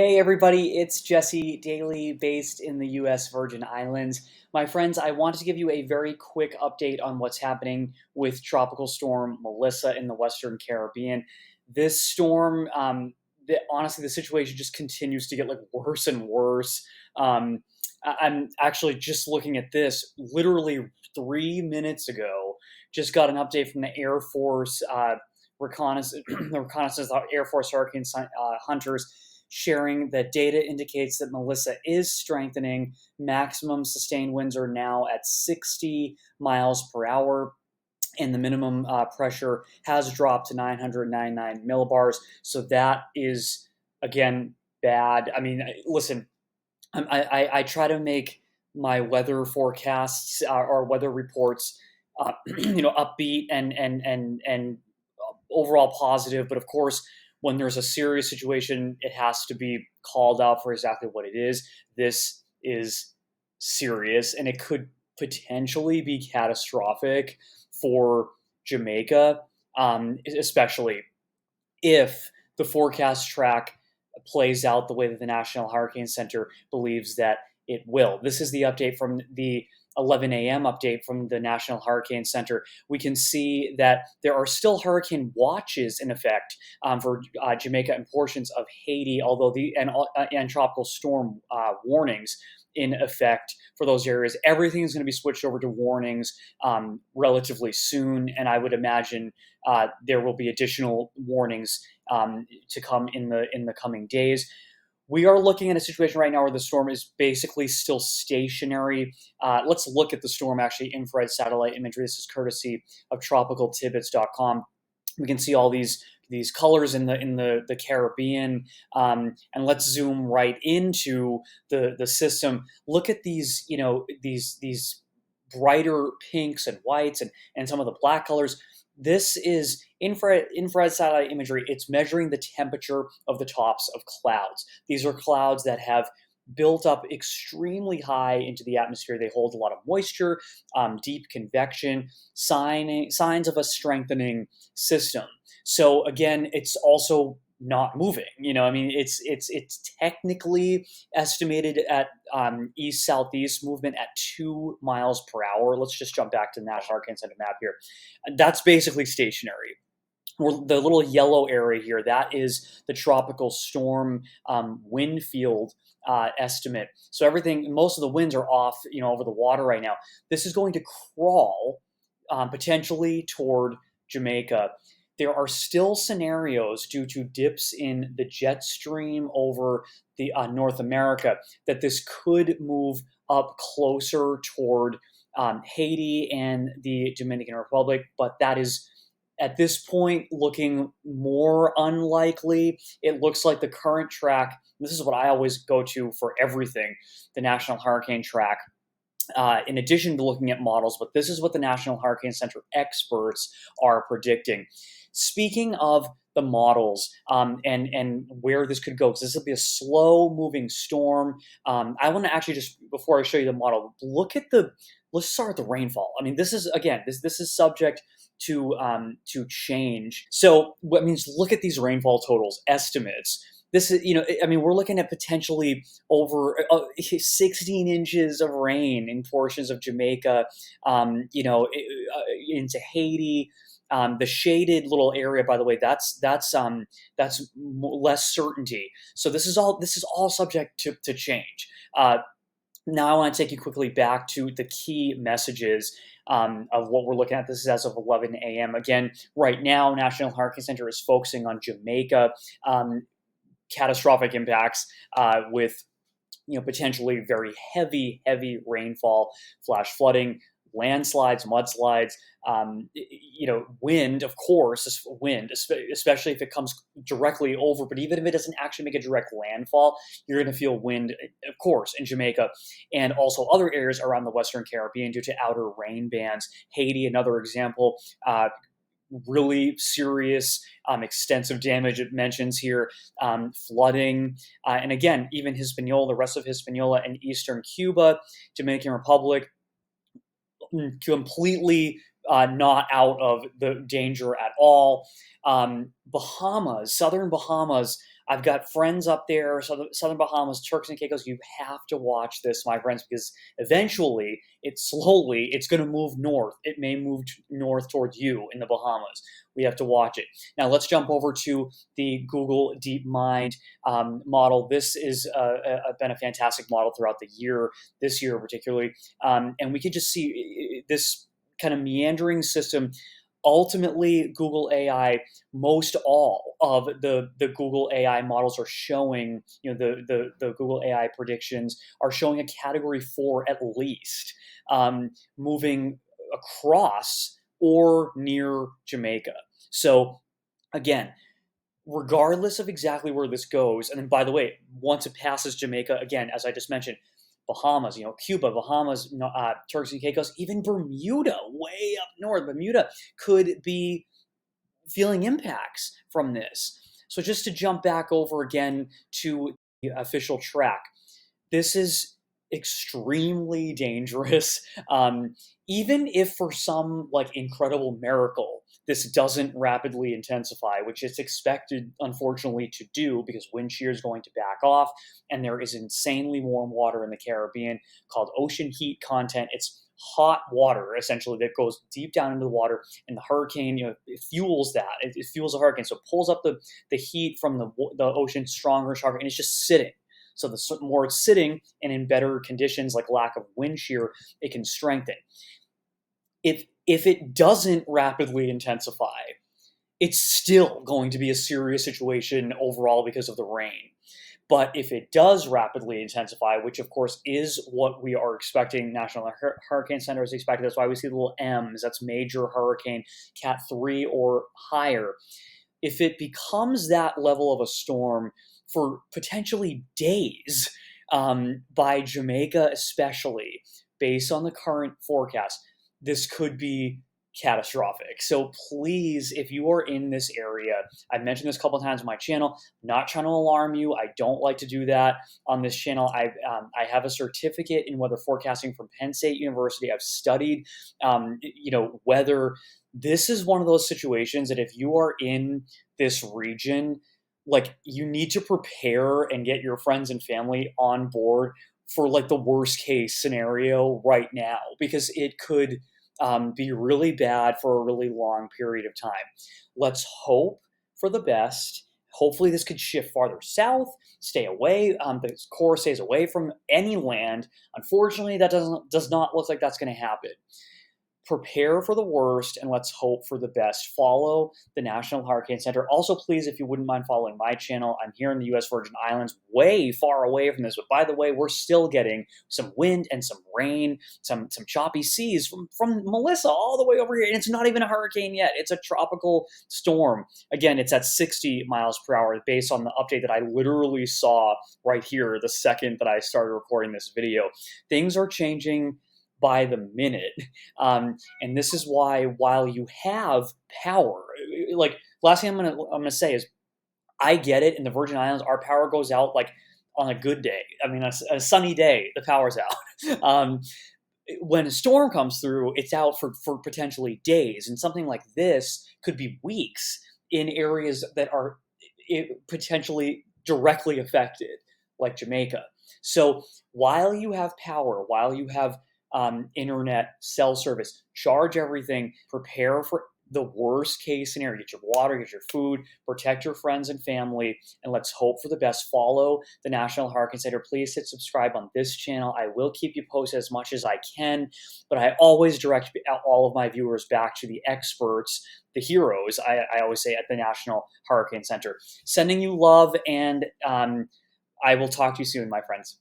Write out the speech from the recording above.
Hey everybody, it's Jesse Daly based in the US Virgin Islands. My friends, I wanted to give you a very quick update on what's happening with Tropical Storm Melissa in the Western Caribbean. This storm, honestly, the situation just continues to get like worse and worse. I'm actually just looking at this literally 3 minutes ago. Just got an update from the Air Force reconnaissance, the reconnaissance Air Force Hurricane Hunters sharing that data indicates that Melissa is strengthening. Maximum sustained winds are now at 60 miles per hour, and the minimum pressure has dropped to 999 millibars. So that is, again, bad. I mean, listen, I try to make my weather forecasts or weather reports, upbeat and overall positive. But of course, when there's a serious situation, it has to be called out for exactly what it is. This is serious, and it could potentially be catastrophic for Jamaica, especially if the forecast track plays out the way that the National Hurricane Center believes that it will. This is the update from the 11 a.m. update from the National Hurricane Center. We can see that there are still hurricane watches in effect for Jamaica and portions of Haiti, although and tropical storm warnings in effect for those areas. Everything is going to be switched over to warnings relatively soon, and I would imagine there will be additional warnings to come in the coming days. We are looking at a situation right now where the storm is basically still stationary. Let's look at the storm, actually, infrared satellite imagery. This is courtesy of tropicaltidbits.com. We can see all these colors in the Caribbean, and let's zoom right into the system. Look at these, these brighter pinks and whites and some of the black colors. This is infrared satellite imagery. It's measuring the temperature of the tops of clouds. These are clouds that have built up extremely high into the atmosphere. They hold a lot of moisture, deep convection, signs of a strengthening system. So again, it's also not moving. It's technically estimated at east southeast movement at 2 miles per hour. Let's just jump back to the National Hurricane Center map here. That's basically stationary. The little yellow area here, that is the tropical storm wind field estimate. So most of the winds are off, over the water right now. This is going to crawl potentially toward Jamaica. There are still scenarios due to dips in the jet stream over the North America that this could move up closer toward Haiti and the Dominican Republic, but that is at this point looking more unlikely. It looks like the current track, this is what I always go to for everything, the National Hurricane Track, in addition to looking at models, but this is what the National Hurricane Center experts are predicting. Speaking of the models and where this could go, because this will be a slow-moving storm, I want to actually just, before I show you the model, let's start with the rainfall. I mean, this is, again, this is subject to change. So what means, look at these rainfall totals, estimates. This is, we're looking at potentially over 16 inches of rain in portions of Jamaica, into Haiti. The shaded little area, by the way, that's less certainty. So this is all subject to change. Now I want to take you quickly back to the key messages of what we're looking at. This is as of 11 a.m. Again, right now, National Hurricane Center is focusing on Jamaica. Catastrophic impacts with potentially very heavy rainfall, flash flooding, landslides, mudslides, wind, of course, wind, especially if it comes directly over, but even if it doesn't actually make a direct landfall, you're going to feel wind, of course, in Jamaica and also other areas around the Western Caribbean due to outer rain bands. Haiti, another example, really serious, extensive damage. It mentions here flooding, and again, even Hispaniola, the rest of Hispaniola and eastern Cuba, Dominican Republic, completely not out of the danger at all. Bahamas, southern Bahamas, I've got friends up there, Southern Bahamas, Turks and Caicos. You have to watch this, my friends, because eventually, it's going to move north. It may move north towards you in the Bahamas. We have to watch it. Now, let's jump over to the Google DeepMind model. This is been a fantastic model throughout the year, this year particularly. And we can just see this kind of meandering system. Ultimately, Google AI, most all of the Google AI models are showing, the Google AI predictions are showing a category 4 at least, moving across or near Jamaica. So again, regardless of exactly where this goes, and then by the way, once it passes Jamaica, again, as I just mentioned, Bahamas, Cuba, Bahamas, Turks and Caicos, even Bermuda, way up north, Bermuda could be feeling impacts from this. So just to jump back over again to the official track, this is extremely dangerous. Even if for some like incredible miracle, this doesn't rapidly intensify, which it's expected, unfortunately, to do because wind shear is going to back off, and there is insanely warm water in the Caribbean called ocean heat content. It's hot water essentially that goes deep down into the water, and the hurricane, it fuels that. It fuels the hurricane, so it pulls up the heat from the ocean stronger, and it's just sitting. So the more it's sitting and in better conditions, like lack of wind shear, it can strengthen. If it doesn't rapidly intensify, it's still going to be a serious situation overall because of the rain. But if it does rapidly intensify, which of course is what we are expecting, National Hurricane Center is expecting, that's why we see the little M's, that's major hurricane, Cat 3 or higher. If it becomes that level of a storm for potentially days, by Jamaica especially, based on the current forecast, this could be catastrophic. So please, if you are in this area, I've mentioned this a couple of times on my channel, I'm not trying to alarm you. I don't like to do that on this channel. I have a certificate in weather forecasting from Penn State University. I've studied, weather. This is one of those situations that if you are in this region, like you need to prepare and get your friends and family on board for like the worst case scenario right now, because it could be really bad for a really long period of time. Let's hope for the best. Hopefully this could shift farther south, stay away. The core stays away from any land. Unfortunately, that does not look like that's going to happen. Prepare for the worst and let's hope for the best. Follow the National Hurricane Center. Also, please, if you wouldn't mind following my channel, I'm here in the U.S. Virgin Islands, way far away from this. But by the way, we're still getting some wind and some rain, some choppy seas from Melissa all the way over here. And it's not even a hurricane yet. It's a tropical storm. Again, it's at 60 miles per hour based on the update that I literally saw right here the second that I started recording this video. Things are changing by the minute. And this is why, while you have power, like last thing I'm gonna say is, I get it. In the Virgin Islands, our power goes out like on a good day. I mean, a sunny day, the power's out. When a storm comes through, it's out for potentially days, and something like this could be weeks in areas that are potentially directly affected, like Jamaica. So while you have power, while you have internet, cell service, charge everything, prepare for the worst case scenario, get your water, get your food, protect your friends and family, and let's hope for the best. Follow the National Hurricane Center. Please hit subscribe on this channel. I will keep you posted as much as I can, but I always direct all of my viewers back to the experts, the heroes, I always say, at the National Hurricane Center. Sending you love, and I will talk to you soon, my friends.